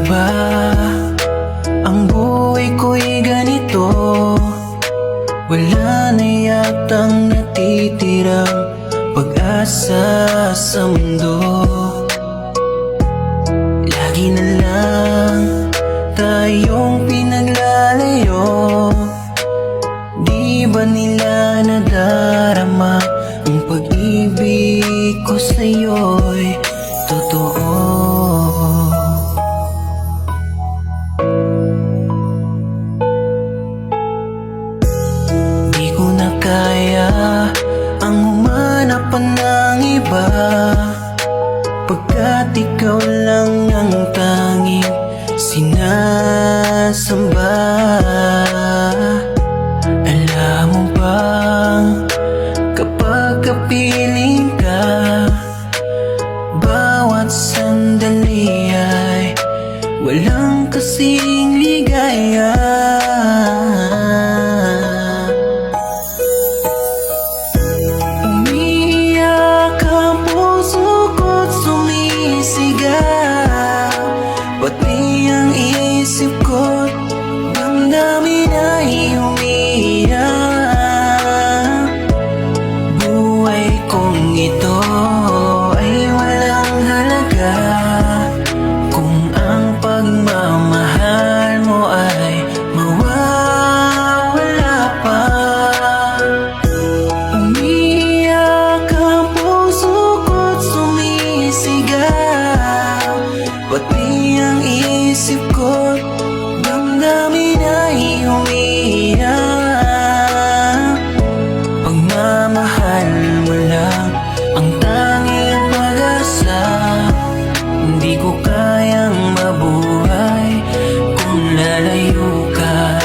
ba ang buhay ko'y ganito? Wala na yatang natitirang pag-asa sa mundo. Lagi na lang tayong pinaglalayo. Di ba nila nadarama ang pag-ibig ko sa'yo'y totoo? Di ko na kaya ang humanap pa ng iba, pagkat ikaw lang ang tanging sinasamba. Alam mo bang kapag kapiling ka, bawat sandali ay walang kasing ligaya. Umiiyak ang puso ko't sumisigaw, pati ang isip ko't damdamin ay umiiyak. Buhay kong ito ay walang halaga kung ang pagmamahal mo ay mawawala pa. Umiiyak ang puso ko't sumisigaw, pati ang isip ko't damdamin ay umiiyak. Pagmamahal mo lang ang tanging pag-asa, hindi ko kayang mabuhay kung lalayo ka.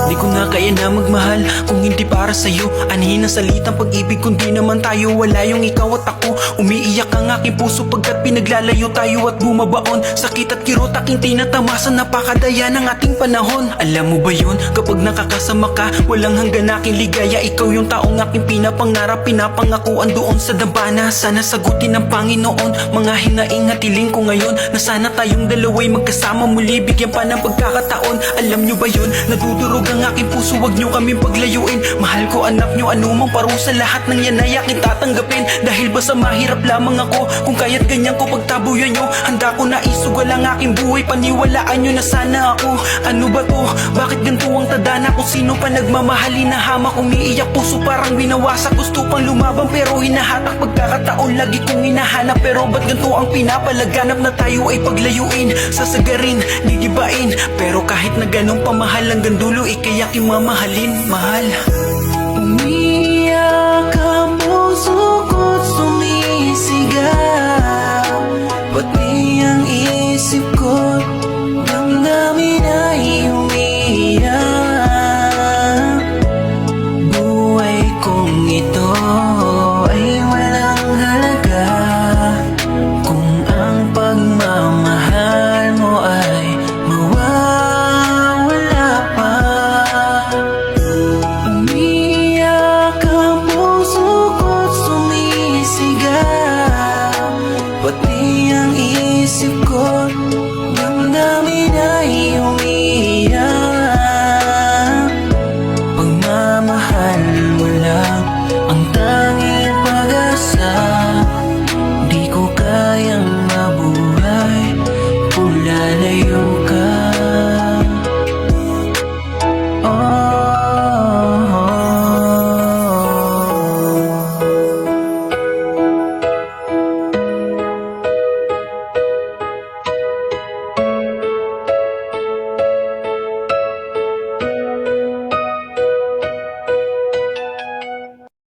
Di ko na kaya na magmahal kung hindi para sa'yo. Anhin ang salitang pag-ibig kundi naman tayo, wala yung ikaw at ako. Umiiyak ang aking puso pagkat pinaglalayo tayo at bumabaon. Sakit at kirot aking tinatamasan, napakadaya ng ating panahon. Alam mo ba yun, kapag nakakasama ka, walang hanggan aking ligaya. Ikaw yung taong aking pinapangarap, pinapangakuan doon sa dambana. Sana sagutin ng Panginoon mga hinaing at hiling ko ngayon, na sana tayong dalawa'y magkasama muli, bigyan pa ng pagkakataon. Alam nyo ba yun, nadudurog ang aking puso, wag nyo kaming paglayuin. Mahal ko anak nyo, anumang parusa, lahat ng yan ay aking tatanggapin. Dahil ba sa mahirap lamang ako, kung kaya't ganyan ko pagtabuyan nyo, handa ko na isugal ang aking buhay. Paniwalaan nyo na sana ako. Ano ba to? Bakit ganito ang tadhana? Kung sino pa nagmamahalin na hamak, umiiyak puso parang binawasak. Gusto pang lumaban pero hinahatak, pagkakataon lagi kong hinahanap. Pero ba't ganito ang pinapalaganap, na tayo ay paglayuin, sasagarin, gigibain. Pero kahit na ganun pamahal hanggang dulo, ikay aking mamahalin, mahal. Umiiyak ang puso ko't sumisigaw, pati ang isip ko't damdamin ay umiiyak. Buhay kong ito ay walang halaga kung ang pagmamahal mo ay mawawala pa. Umiiyak ang puso ko't sumisigaw, pati ang isip ko't damdamin ay umiiyak. Pagmamahal mo lang ang tanging pag-asa, di ko kayang mabuhay kung lalayo ka.